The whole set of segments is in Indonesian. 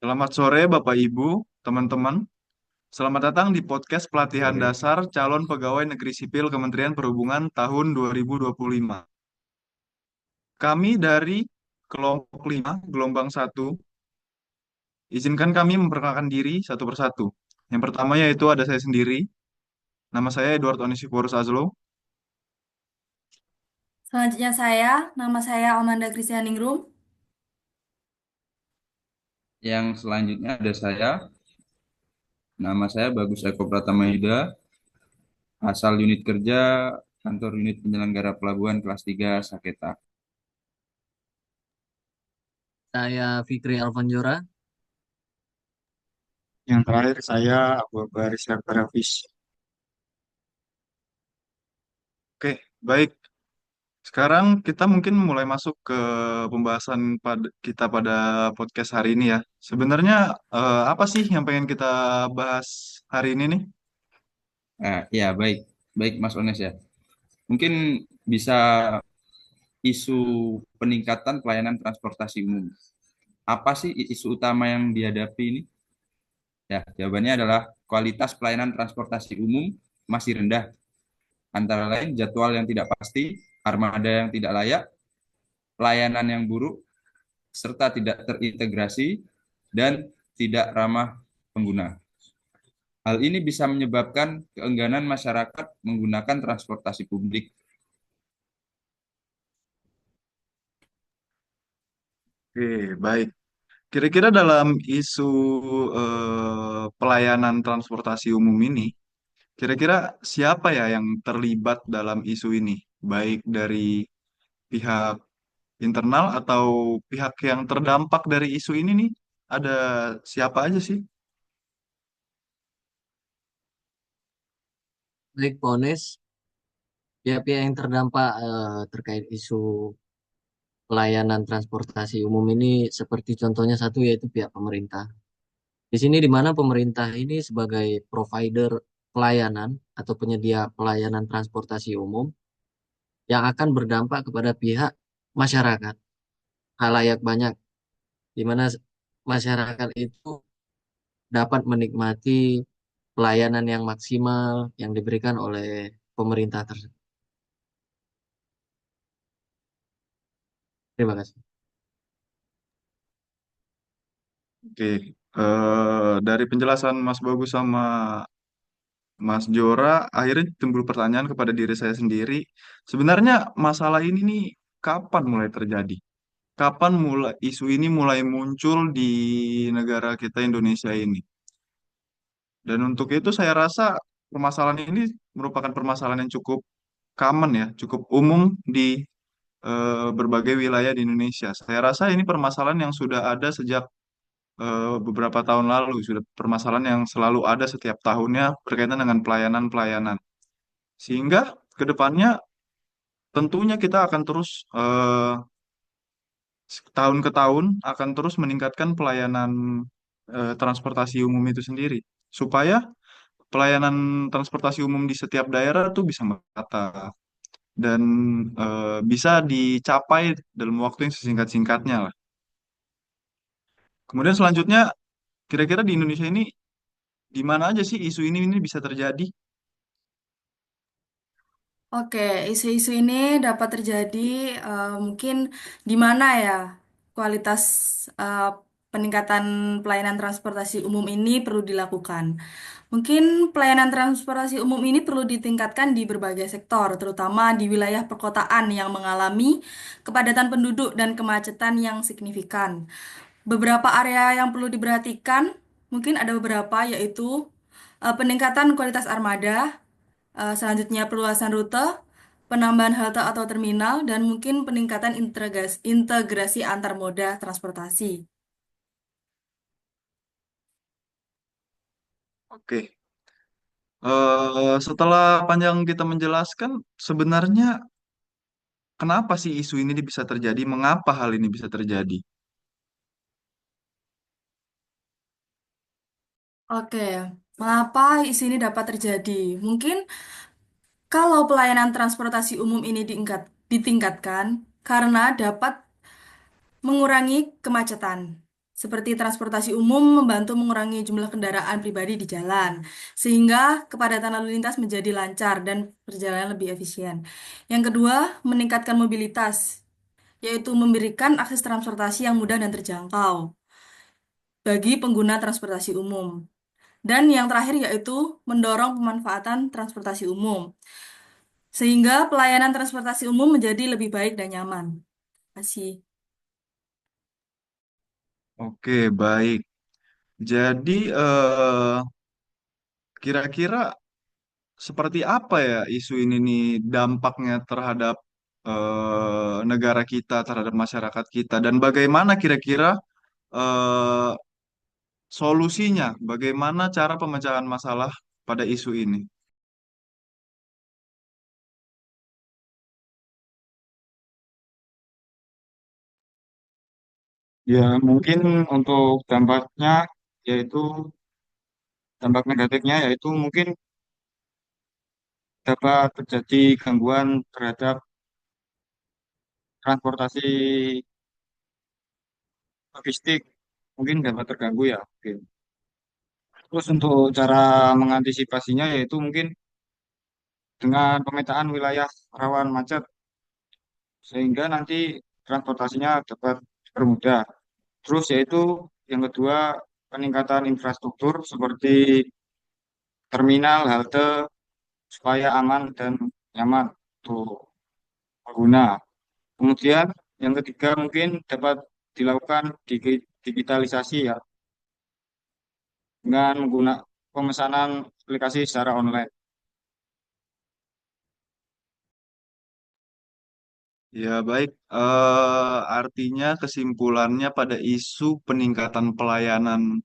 Selamat sore Bapak Ibu, teman-teman. Selamat datang di podcast pelatihan Sore. dasar calon pegawai negeri sipil Kementerian Perhubungan tahun 2025. Kami dari kelompok 5, gelombang 1, izinkan kami memperkenalkan diri satu persatu. Yang pertama yaitu ada saya sendiri, nama saya Edward Onisiforus Azlo. Selanjutnya nama saya Amanda Christianingrum. Yang selanjutnya ada saya, nama saya Bagus Eko Pratama Yuda, asal unit kerja kantor unit penyelenggara pelabuhan kelas 3 Saketa. Saya Fikri Alvanjora. Yang terakhir saya Abu Bakar Hafiz. Oke, baik. Sekarang kita mungkin mulai masuk ke pembahasan kita pada podcast hari ini ya. Sebenarnya apa sih yang pengen kita bahas hari ini nih? Ya, baik. Baik Mas Ones ya. Mungkin bisa isu peningkatan pelayanan transportasi umum. Apa sih isu utama yang dihadapi ini? Ya, jawabannya adalah kualitas pelayanan transportasi umum masih rendah. Antara lain jadwal yang tidak pasti, armada yang tidak layak, pelayanan yang buruk, serta tidak terintegrasi dan tidak ramah pengguna. Hal ini bisa menyebabkan keengganan masyarakat menggunakan transportasi publik. Oke, baik. Kira-kira dalam isu pelayanan transportasi umum ini, kira-kira siapa ya yang terlibat dalam isu ini? Baik dari pihak internal atau pihak yang terdampak dari isu ini nih, ada siapa aja sih? Baik, Pones, pihak-pihak yang terdampak terkait isu pelayanan transportasi umum ini seperti contohnya satu yaitu pihak pemerintah. Di sini di mana pemerintah ini sebagai provider pelayanan atau penyedia pelayanan transportasi umum yang akan berdampak kepada pihak masyarakat, halayak banyak, di mana masyarakat itu dapat menikmati pelayanan yang maksimal yang diberikan oleh pemerintah tersebut. Terima kasih. Oke, dari penjelasan Mas Bagus sama Mas Jora, akhirnya timbul pertanyaan kepada diri saya sendiri. Sebenarnya masalah ini nih kapan mulai terjadi? Kapan mulai isu ini mulai muncul di negara kita Indonesia ini? Dan untuk itu saya rasa permasalahan ini merupakan permasalahan yang cukup common ya, cukup umum di berbagai wilayah di Indonesia. Saya rasa ini permasalahan yang sudah ada sejak beberapa tahun lalu, sudah permasalahan yang selalu ada setiap tahunnya berkaitan dengan pelayanan-pelayanan. Sehingga ke depannya tentunya kita akan terus tahun ke tahun akan terus meningkatkan pelayanan transportasi umum itu sendiri supaya pelayanan transportasi umum di setiap daerah tuh bisa merata dan bisa dicapai dalam waktu yang sesingkat-singkatnya lah. Kemudian selanjutnya kira-kira di Indonesia ini di mana aja sih isu ini bisa terjadi? Oke, isu-isu ini dapat terjadi mungkin di mana ya kualitas eh, peningkatan pelayanan transportasi umum ini perlu dilakukan. Mungkin pelayanan transportasi umum ini perlu ditingkatkan di berbagai sektor, terutama di wilayah perkotaan yang mengalami kepadatan penduduk dan kemacetan yang signifikan. Beberapa area yang perlu diperhatikan, mungkin ada beberapa yaitu peningkatan kualitas armada, selanjutnya perluasan rute, penambahan halte atau terminal, dan mungkin peningkatan integrasi antar moda transportasi. Oke. Setelah panjang kita menjelaskan, sebenarnya kenapa sih isu ini bisa terjadi? Mengapa hal ini bisa terjadi? Oke, mengapa isu ini dapat terjadi? Mungkin kalau pelayanan transportasi umum ini ditingkatkan karena dapat mengurangi kemacetan. seperti transportasi umum membantu mengurangi jumlah kendaraan pribadi di jalan, sehingga kepadatan lalu lintas menjadi lancar dan perjalanan lebih efisien. Yang kedua, meningkatkan mobilitas, yaitu memberikan akses transportasi yang mudah dan terjangkau bagi pengguna transportasi umum. Dan yang terakhir yaitu mendorong pemanfaatan transportasi umum, sehingga pelayanan transportasi umum menjadi lebih baik dan nyaman. Terima kasih. Oke, baik. Jadi, kira-kira seperti apa ya isu ini nih dampaknya terhadap negara kita, terhadap masyarakat kita, dan bagaimana kira-kira eh, solusinya, bagaimana cara pemecahan masalah pada isu ini? Ya, mungkin untuk dampaknya yaitu dampak negatifnya yaitu mungkin dapat terjadi gangguan terhadap transportasi logistik, mungkin dapat terganggu ya. Mungkin. Terus untuk cara mengantisipasinya yaitu mungkin dengan pemetaan wilayah rawan macet sehingga nanti transportasinya dapat dipermudah. Terus yaitu yang kedua peningkatan infrastruktur seperti terminal, halte supaya aman dan nyaman untuk pengguna. Kemudian yang ketiga mungkin dapat dilakukan digitalisasi ya dengan menggunakan pemesanan aplikasi secara online. Ya, baik. Artinya kesimpulannya pada isu peningkatan pelayanan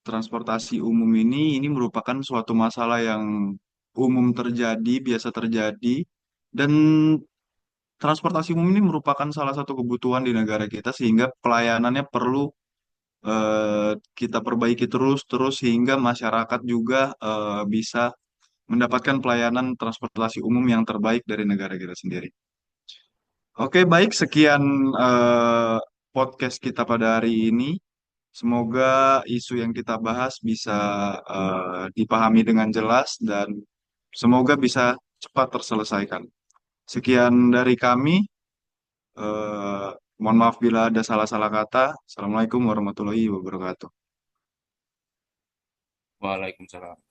transportasi umum ini merupakan suatu masalah yang umum terjadi, biasa terjadi, dan transportasi umum ini merupakan salah satu kebutuhan di negara kita sehingga pelayanannya perlu kita perbaiki terus sehingga masyarakat juga bisa mendapatkan pelayanan transportasi umum yang terbaik dari negara kita sendiri. Oke, baik. Sekian eh, podcast kita pada hari ini. Semoga isu yang kita bahas bisa dipahami dengan jelas dan semoga bisa cepat terselesaikan. Sekian dari kami. Eh, Mohon maaf bila ada salah-salah kata. Assalamualaikum warahmatullahi wabarakatuh. Waalaikumsalam.